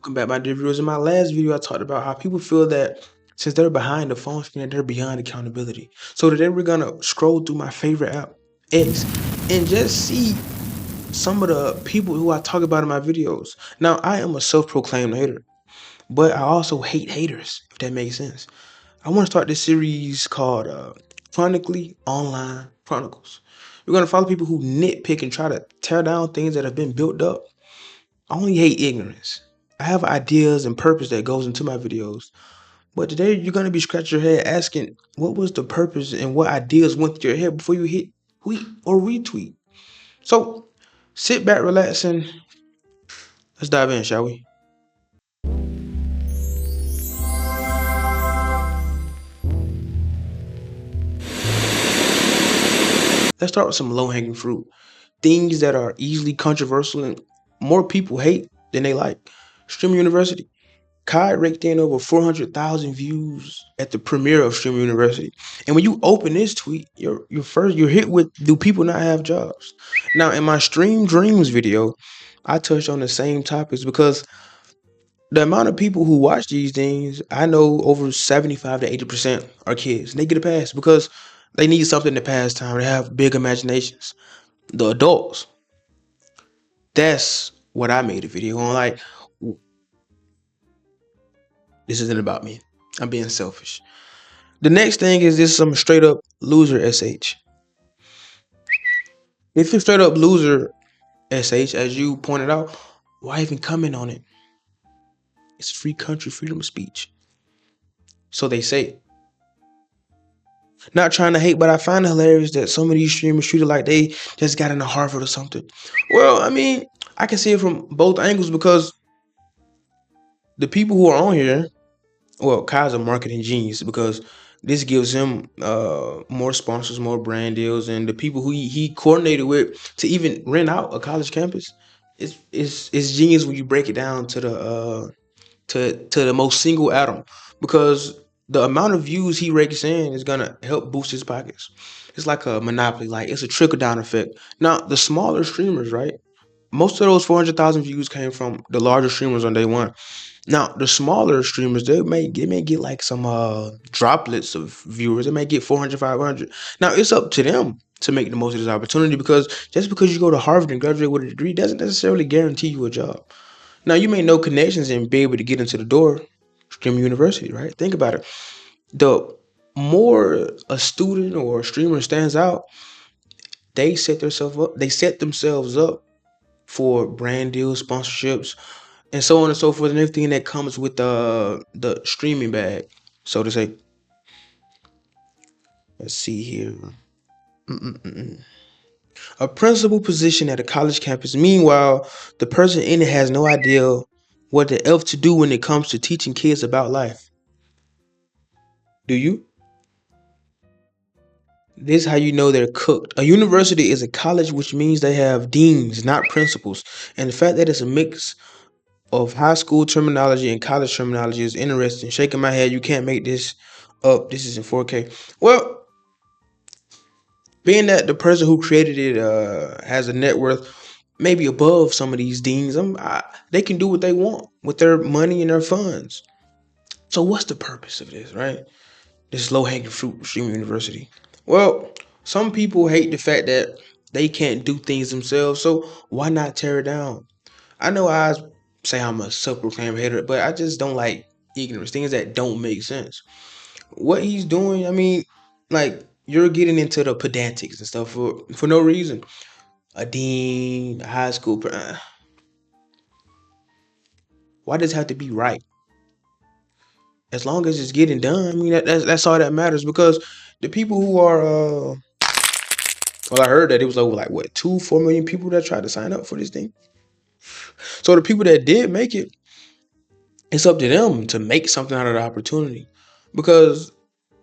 Welcome back, my dear viewers. In my last video, I talked about how people feel that since they're behind the phone screen, that they're beyond accountability. So today we're gonna scroll through my favorite app, X, and just see some of the people who I talk about in my videos. Now, I am a self-proclaimed hater, but I also hate haters, if that makes sense. I want to start this series called Chronically Online Chronicles. We're gonna follow people who nitpick and try to tear down things that have been built up. I only hate ignorance. I have ideas and purpose that goes into my videos. But today you're gonna be scratching your head asking what was the purpose and what ideas went through your head before you hit tweet or retweet. So sit back, relax, and let's dive in, shall we? Let's start with some low-hanging fruit. Things that are easily controversial and more people hate than they like. Stream University. Kai raked in over 400,000 views at the premiere of Stream University. And when you open this tweet, you're hit with, do people not have jobs? Now, in my Stream Dreams video, I touched on the same topics because the amount of people who watch these things, I know over 75 to 80% are kids. And they get a pass because they need something to pass time. They have big imaginations. The adults, that's what I made a video on. Like, this isn't about me. I'm being selfish. The next thing is this some straight up loser SH. If you're straight up loser SH, as you pointed out, why even comment on it? It's free country, freedom of speech. So they say. Not trying to hate, but I find it hilarious that some of these streamers treat it like they just got into Harvard or something. Well, I mean, I can see it from both angles because the people who are on here, well, Kai's a marketing genius because this gives him more sponsors, more brand deals, and the people who he coordinated with to even rent out a college campus. It's genius when you break it down to the most single atom, because the amount of views he rakes in is gonna help boost his pockets. It's like a monopoly, like it's a trickle down effect. Now the smaller streamers, right? Most of those 400,000 views came from the larger streamers on day one. Now the smaller streamers, they may get like some droplets of viewers. They may get 400, 500. Now it's up to them to make the most of this opportunity, because just because you go to Harvard and graduate with a degree doesn't necessarily guarantee you a job. Now you may know connections and be able to get into the door. Stream University, right? Think about it. The more a student or a streamer stands out, they set themselves up. They set themselves up for brand deals, sponsorships, and so on and so forth, and everything that comes with the streaming bag, so to say. Let's see here. A principal position at a college campus. Meanwhile, the person in it has no idea what the F to do when it comes to teaching kids about life. Do you? This is how you know they're cooked. A university is a college, which means they have deans, not principals. And the fact that it's a mix of high school terminology and college terminology is interesting. Shaking my head, you can't make this up. This is in 4K. Well, being that the person who created it has a net worth maybe above some of these deans, they can do what they want with their money and their funds. So what's the purpose of this, right? This low-hanging fruit, Stream University. Well, some people hate the fact that they can't do things themselves, so why not tear it down? I know I say I'm a self-proclaimed hater, but I just don't like ignorance, things that don't make sense. What he's doing, I mean, like, you're getting into the pedantics and stuff for no reason. A dean, a high school, why does it have to be right? As long as it's getting done, I mean, that's all that matters, because the people who are well, I heard that it was over like what 4 million people that tried to sign up for this thing. So the people that did make it, it's up to them to make something out of the opportunity. Because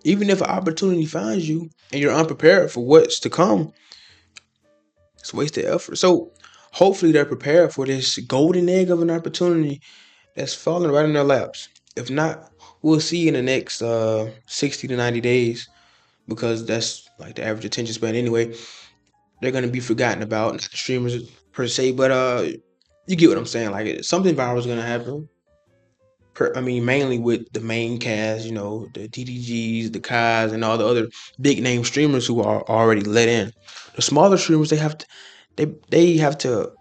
even if an opportunity finds you and you're unprepared for what's to come, it's wasted effort. So hopefully they're prepared for this golden egg of an opportunity that's falling right in their laps. If not, we'll see in the next 60 to 90 days, because that's like the average attention span anyway. They're gonna be forgotten about, not the streamers per se, but you get what I'm saying. Like, something viral is gonna happen. mainly with the main cast, the TDGs, the Kais, and all the other big name streamers who are already let in. The smaller streamers, they have to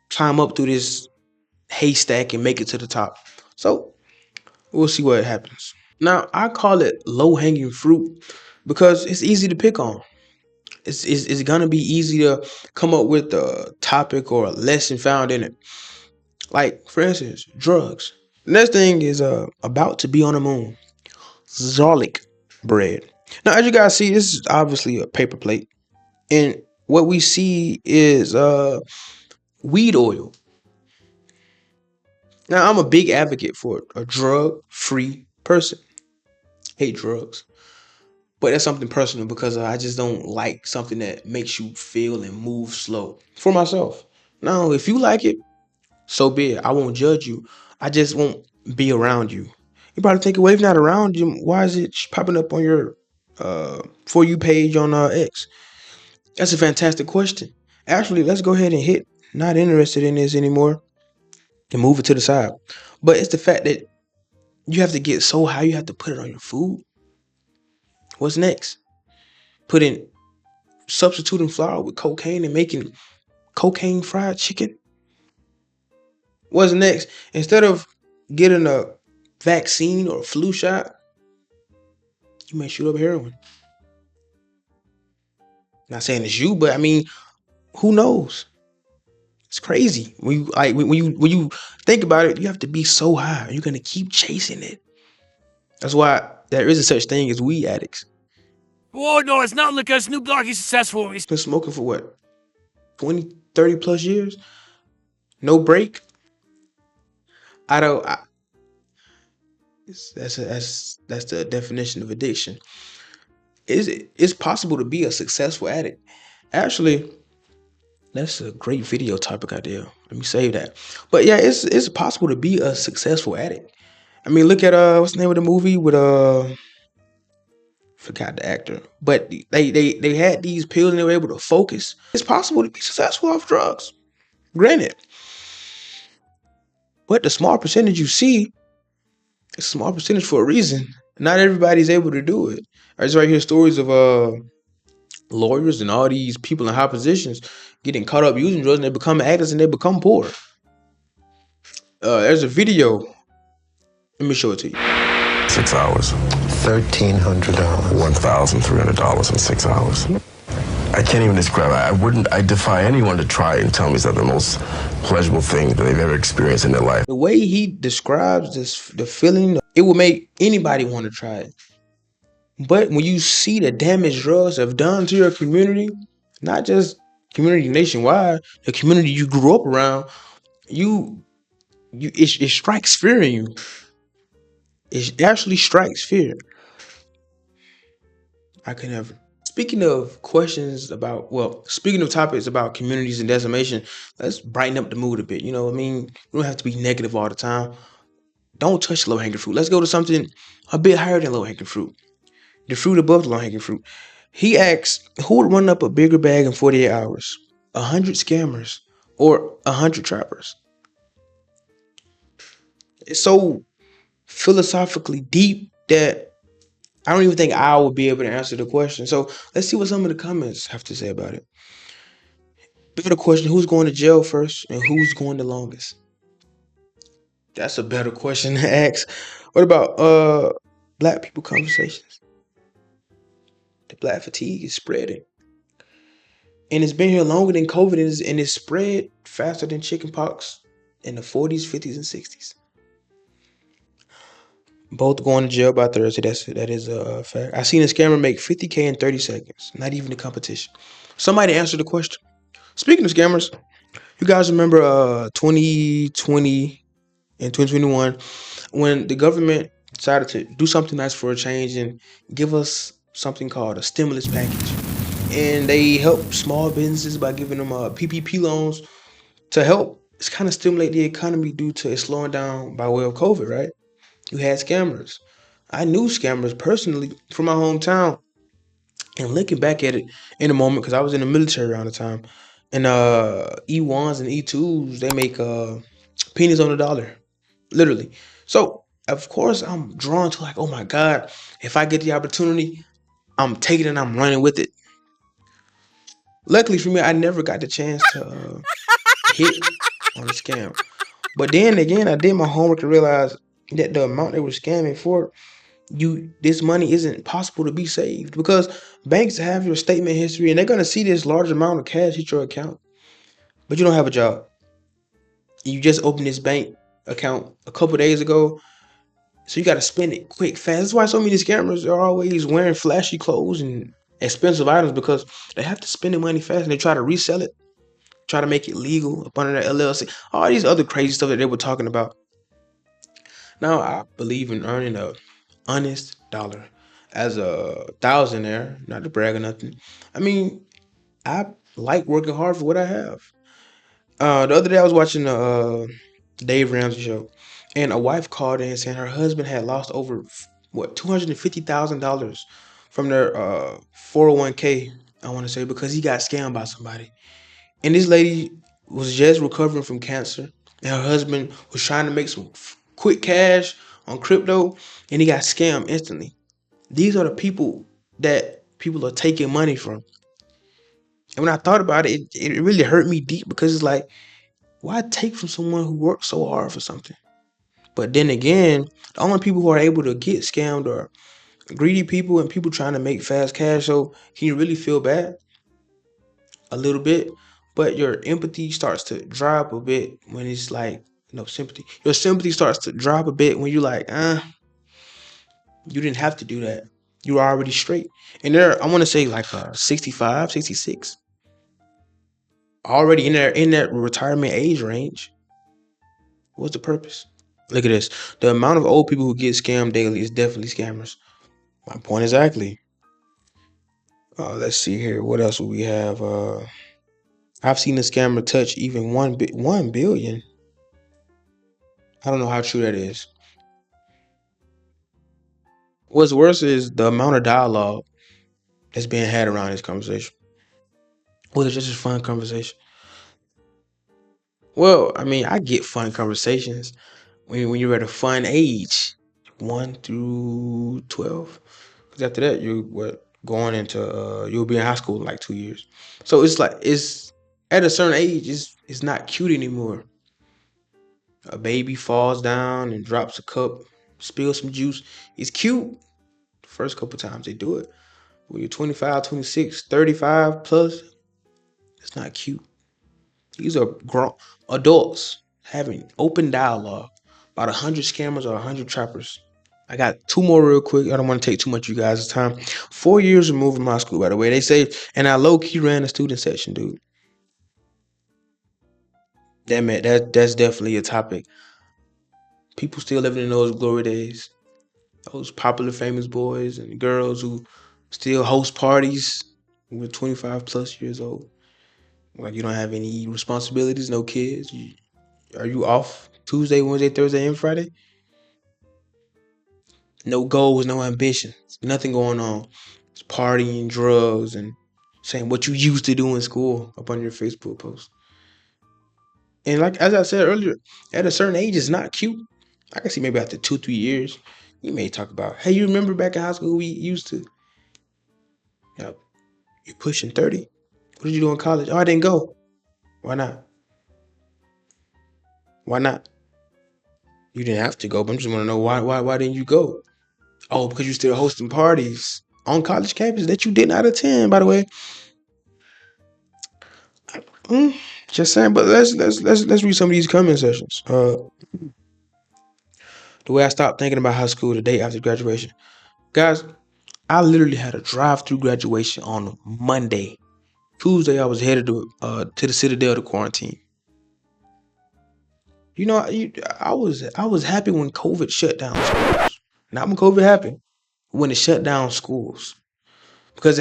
climb up through this haystack and make it to the top. So we'll see what happens. Now I call it low hanging fruit because it's easy to pick on. It's gonna be easy to come up with a topic or a lesson found in it. Like, for instance, drugs. The next thing is about to be on the moon. Garlic bread. Now, as you guys see, this is obviously a paper plate. And what we see is weed oil. Now, I'm a big advocate for a drug-free person. Hate drugs. But that's something personal because I just don't like something that makes you feel and move slow. For myself. Now, if you like it, so be it. I won't judge you. I just won't be around you. You probably think, well, if not around you, why is it popping up on your For You page on X? That's a fantastic question. Actually, let's go ahead and hit not interested in this anymore and move it to the side. But it's the fact that you have to get so high, you have to put it on your food. What's next? Substituting flour with cocaine and making cocaine fried chicken. What's next? Instead of getting a vaccine or a flu shot, you may shoot up heroin. Not saying it's you, but I mean, who knows? It's crazy. When you think about it, you have to be so high. You're gonna keep chasing it. That's why there is a such thing as weed addicts. Oh no, it's not like Snoop Dogg is successful. He's been smoking for what? 20, 30 plus years? No break? I don't I, that's the definition of addiction. It's possible to be a successful addict. Actually, that's a great video topic idea. Let me save that. But yeah, it's possible to be a successful addict. I mean, look at what's the name of the movie with forgot the actor. But they had these pills and they were able to focus. It's possible to be successful off drugs. Granted. But the small percentage you see, it's a small percentage for a reason. Not everybody's able to do it. I just right here stories of lawyers and all these people in high positions getting caught up using drugs and they become addicts and they become poor. There's a video. Let me show it to you. 6 hours. $1,300. $1,300 in 6 hours. I can't even describe it. I defy anyone to try and tell me it's not the most pleasurable thing that they've ever experienced in their life. The way he describes the feeling, it would make anybody want to try it. But when you see the damage drugs have done to your community, not just community nationwide, the community you grew up around, it strikes fear in you. It actually strikes fear. I can never. Speaking of topics about communities and decimation, let's brighten up the mood a bit. You know what I mean? We don't have to be negative all the time. Don't touch low-hanging fruit. Let's go to something a bit higher than low-hanging fruit. The fruit above the low-hanging fruit. He asks, who would run up a bigger bag in 48 hours? 100 scammers or 100 trappers? It's so philosophically deep that I don't even think I would be able to answer the question. So let's see what some of the comments have to say about it. Better question, who's going to jail first and who's going the longest? That's a better question to ask. What about black people conversations? The black fatigue is spreading. And it's been here longer than COVID and it's spread faster than chickenpox in the 40s, 50s, and 60s. Both going to jail by Thursday. That is a fact. I seen a scammer make $50K in 30 seconds. Not even a competition. Somebody answer the question. Speaking of scammers, you guys remember 2020 and 2021 when the government decided to do something nice for a change and give us something called a stimulus package. And they help small businesses by giving them PPP loans to help kind of stimulate the economy due to it slowing down by way of COVID, right? You had scammers. I knew scammers personally from my hometown. And looking back at it in a moment, because I was in the military around the time, and E1s and E2s, they make pennies on the dollar, literally. So of course I'm drawn to like, oh my God, if I get the opportunity, I'm taking it and I'm running with it. Luckily for me, I never got the chance to hit on a scam. But then again, I did my homework and realized that the amount they were scamming for, this money isn't possible to be saved because banks have your statement history and they're gonna see this large amount of cash hit your account, but you don't have a job. You just opened this bank account a couple days ago, so you got to spend it quick, fast. That's why so many scammers are always wearing flashy clothes and expensive items because they have to spend the money fast and they try to resell it, try to make it legal up under their LLC, all these other crazy stuff that they were talking about. Now, I believe in earning a honest dollar as a thousandaire, not to brag or nothing. I mean, I like working hard for what I have. The other day I was watching the Dave Ramsey show, and a wife called in saying her husband had lost over what $250,000 from their 401k. I want to say because he got scammed by somebody, and this lady was just recovering from cancer, and her husband was trying to make some quick cash on crypto, and he got scammed instantly. These are the people that people are taking money from. And when I thought about it, it really hurt me deep because it's like, why take from someone who worked so hard for something? But then again, the only people who are able to get scammed are greedy people and people trying to make fast cash. So can you really feel bad? A little bit. But your empathy starts to drop a bit when it's like, no sympathy. Your sympathy starts to drop a bit when you're like, you didn't have to do that. You were already straight. And they're, I want to say like 65, 66. Already in that retirement age range. What's the purpose? Look at this. The amount of old people who get scammed daily is definitely scammers. My point exactly. Let's see here. What else will we have? I've seen a scammer touch even 1 billion. I don't know how true that is. What's worse is the amount of dialogue that's being had around this conversation. Well, it's just a fun conversation. Well, I mean, I get fun conversations when you're at a fun age, 1 through 12. Because after that, going into you'll be in high school in like 2 years. So it's like it's at a certain age, it's not cute anymore. A baby falls down and drops a cup, spills some juice. It's cute the first couple times they do it. When you're 25, 26, 35 plus, it's not cute. These are grown adults having open dialogue about 100 scammers or 100 trappers. I got two more real quick. I don't want to take too much of you guys' time. 4 years removed from my school, by the way. They say, and I low key ran a student section, dude. That's definitely a topic. People still living in those glory days. Those popular famous boys and girls who still host parties with 25 plus years old. Like you don't have any responsibilities, no kids. Are you off Tuesday, Wednesday, Thursday, and Friday? No goals, no ambitions, nothing going on. It's partying, drugs, and saying what you used to do in school up on your Facebook post. And like as I said earlier, at a certain age, it's not cute. I can see maybe after 2, 3 years, you may talk about, hey, you remember back in high school we used to, you're pushing 30. What did you do in college? Oh, I didn't go. Why not? Why not? You didn't have to go, but I'm just want to know why didn't you go? Oh, because you're still hosting parties on college campus that you did not attend, by the way. Just saying, but let's read some of these comment sections. The way I stopped thinking about high school the day after graduation. Guys, I literally had a drive-through graduation on Monday. Tuesday, I was headed to the Citadel to quarantine. You know, I was happy when COVID shut down schools. Not when COVID happened, when it shut down schools. Because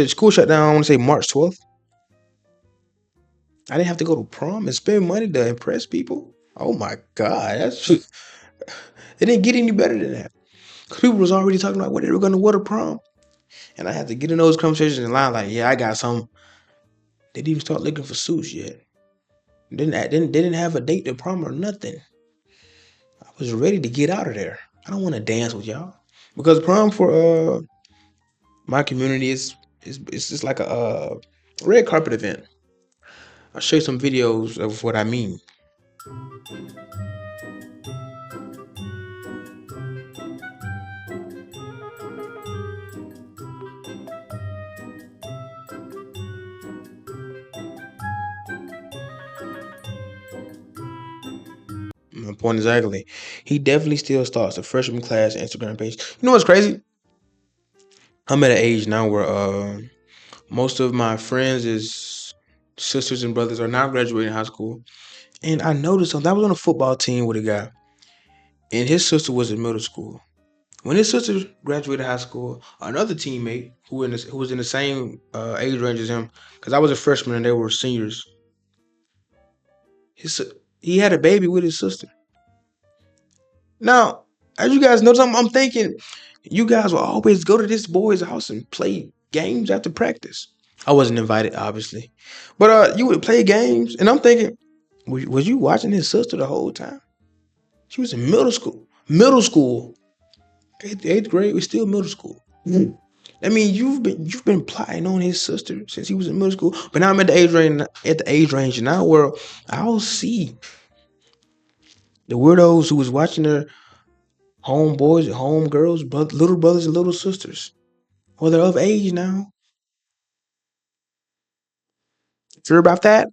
school shut down, I want to say March 12th. I didn't have to go to prom and spend money to impress people. Oh my God, it didn't get any better than that. Because people was already talking about what they were going to wear to prom. And I had to get in those conversations in line like, yeah, I got some. They didn't even start looking for suits yet. They didn't have a date to prom or nothing. I was ready to get out of there. I don't want to dance with y'all because prom for my community is it's just like a red carpet event. I'll show you some videos of what I mean. My point exactly. He definitely still starts a freshman class Instagram page. You know what's crazy? I'm at an age now where most of my friends is sisters and brothers are now graduating high school. And I noticed something. I was on a football team with a guy, and his sister was in middle school. When his sister graduated high school, another teammate who was in the same age range as him, because I was a freshman and they were seniors, his he had a baby with his sister. Now, as you guys notice, I'm thinking you guys will always go to this boy's house and play games after practice. I wasn't invited, obviously, but you would play games, and I'm thinking, was you watching his sister the whole time? She was in middle school. Middle school. Eighth grade was still middle school. I mean, you've been plotting on his sister since he was in middle school. But now I'm at the age range now where I'll see the weirdos who was watching their homeboys and homegirls, little brothers and little sisters. Well, they're of age now. Sure about that?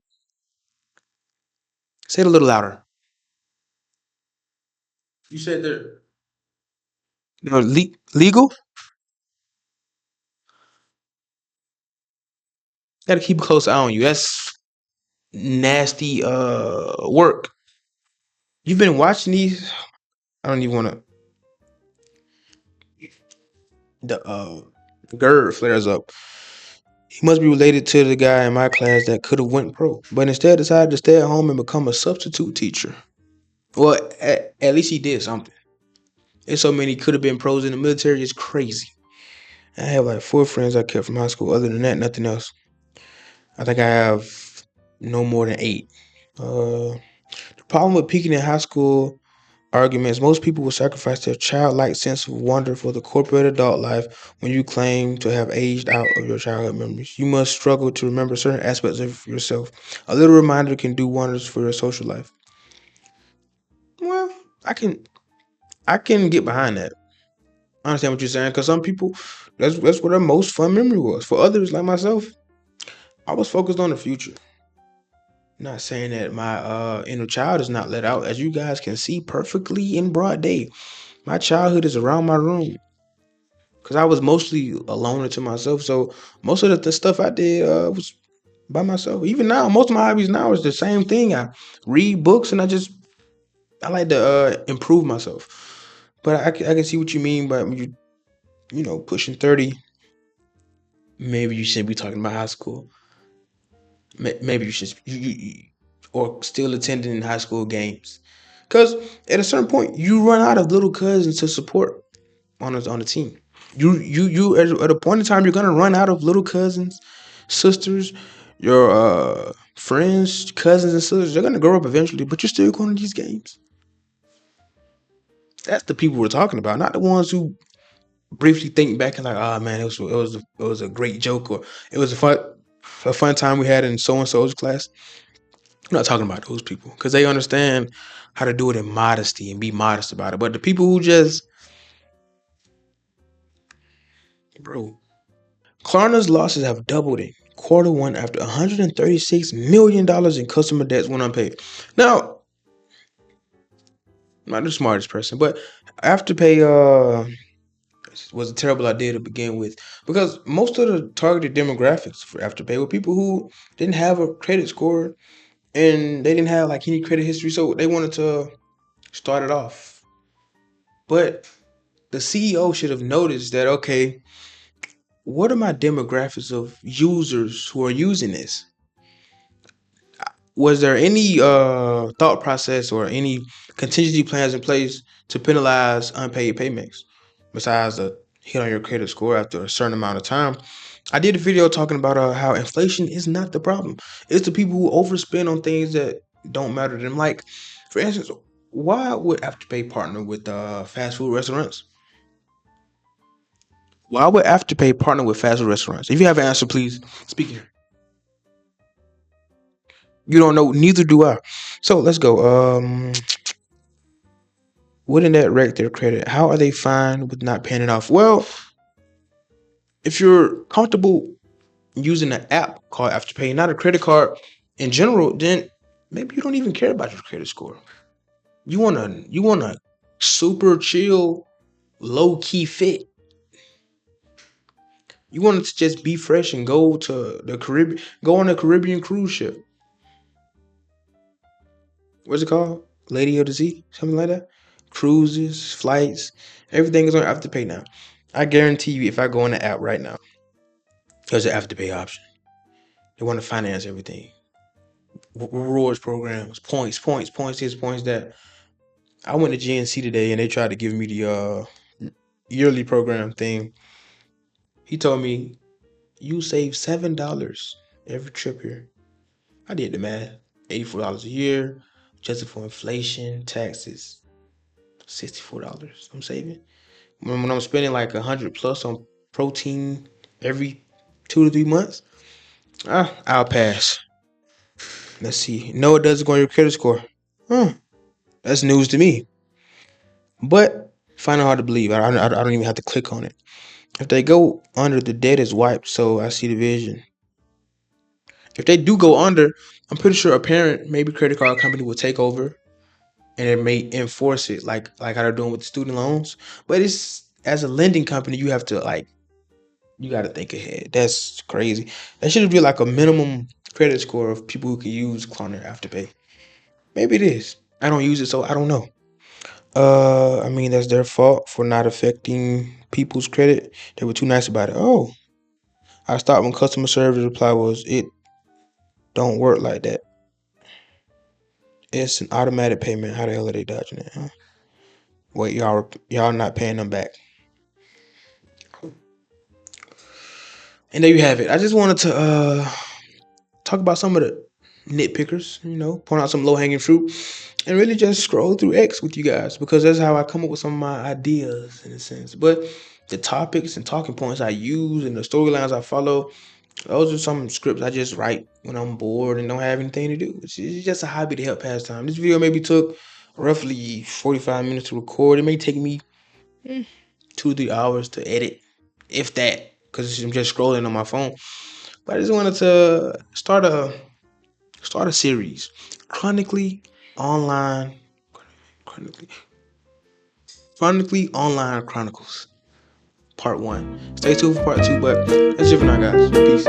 Say it a little louder. You said they're legal. Got to keep a close eye on you. That's nasty work. You've been watching these. I don't even want to. The GERD flares up. He must be related to the guy in my class that could have went pro, but instead decided to stay at home and become a substitute teacher. Well, at least he did something. There's so many could have been pros in the military. It's crazy. I have like 4 friends I kept from high school. Other than that, nothing else. I think I have no more than 8. The problem with peaking in high school arguments, most people will sacrifice their childlike sense of wonder for the corporate adult life when you claim to have aged out of your childhood memories. You must struggle to remember certain aspects of yourself. A little reminder can do wonders for your social life. Well, I can get behind that. I understand what you're saying, because some people, that's what their most fun memory was. For others, like myself, I was focused on the future. Not saying that my inner child is not let out, as you guys can see perfectly in broad day. My childhood is around my room because I was mostly a loner to myself. So most of the stuff I did was by myself. Even now, most of my hobbies now is the same thing. I read books and I like to improve myself. But I can see what you mean by when you pushing 30. Maybe you shouldn't be talking about high school. Maybe you should or still attending high school games. Because at a certain point, you run out of little cousins to support on the team. You at a point in time, you're gonna run out of little cousins, sisters, your friends, cousins and sisters. They're gonna grow up eventually, but you're still going to these games. That's the people we're talking about, not the ones who briefly think back and like, oh man, it was a great joke, or it was a fun time we had in so and so's class. I'm not talking about those people because they understand how to do it in modesty and be modest about it. But the people who just, bro, Klarna's losses have doubled in quarter one after $136 million in customer debts went unpaid. Now, I'm not the smartest person, but Afterpay was a terrible idea to begin with because most of the targeted demographics for Afterpay were people who didn't have a credit score and they didn't have like any credit history, so they wanted to start it off. But the CEO should have noticed that, okay, what are my demographics of users who are using this? Was there any thought process or any contingency plans in place to penalize unpaid payments besides a hit on your credit score after a certain amount of time? I did a video talking about how inflation is not the problem. It's the people who overspend on things that don't matter to them. Like, for instance, why would Afterpay partner with fast food restaurants? Why would Afterpay partner with fast food restaurants? If you have an answer, please speak here. You don't know, neither do I. So let's go. Wouldn't that wreck their credit? How are they fine with not paying it off? Well, if you're comfortable using an app called Afterpay, not a credit card in general, then maybe you don't even care about your credit score. You want a super chill, low key fit. You want it to just be fresh and go to the Caribbean, go on a Caribbean cruise ship. What's it called? Lady of the Sea, something like that. Cruises, flights, everything is on Afterpay now. I guarantee you, if I go on the app right now, there's an Afterpay option. They want to finance everything. Rewards programs, points this, points that. I went to GNC today and they tried to give me the yearly program thing. He told me you save $7 every trip here. I did the math. $84 a year, adjusted for inflation, taxes, $64 I'm saving. When I'm spending like 100 plus on protein every 2 to 3 months, I'll pass. Let's see. No, it doesn't go on your credit score. That's news to me. But find it hard to believe. I don't even have to click on it. If they go under, the debt is wiped, so I see the vision. If they do go under, I'm pretty sure a parent, maybe credit card company, will take over and it may enforce it like how they're doing with the student loans. But it's, as a lending company, you have to you got to think ahead. That's crazy. That should be like a minimum credit score of people who can use Klarna Afterpay. Maybe it is. I don't use it, so I don't know. I mean, that's their fault for not affecting people's credit. They were too nice about it. Oh, I stopped when customer service reply was, it don't work like that. It's an automatic payment. How the hell are they dodging it? Huh? Wait, y'all not paying them back. And there you have it. I just wanted to talk about some of the nitpickers, point out some low hanging fruit, and really just scroll through X with you guys, because that's how I come up with some of my ideas in a sense. But the topics and talking points I use and the storylines I follow, those are some scripts I just write when I'm bored and don't have anything to do. It's just a hobby to help pass time. This video maybe took roughly 45 minutes to record. It may take me 2 3 hours to edit, if that, because I'm just scrolling on my phone. But I just wanted to start a series, chronically online, chronically online chronicles, part 1. Stay tuned for part 2. But that's it for now, guys. Peace.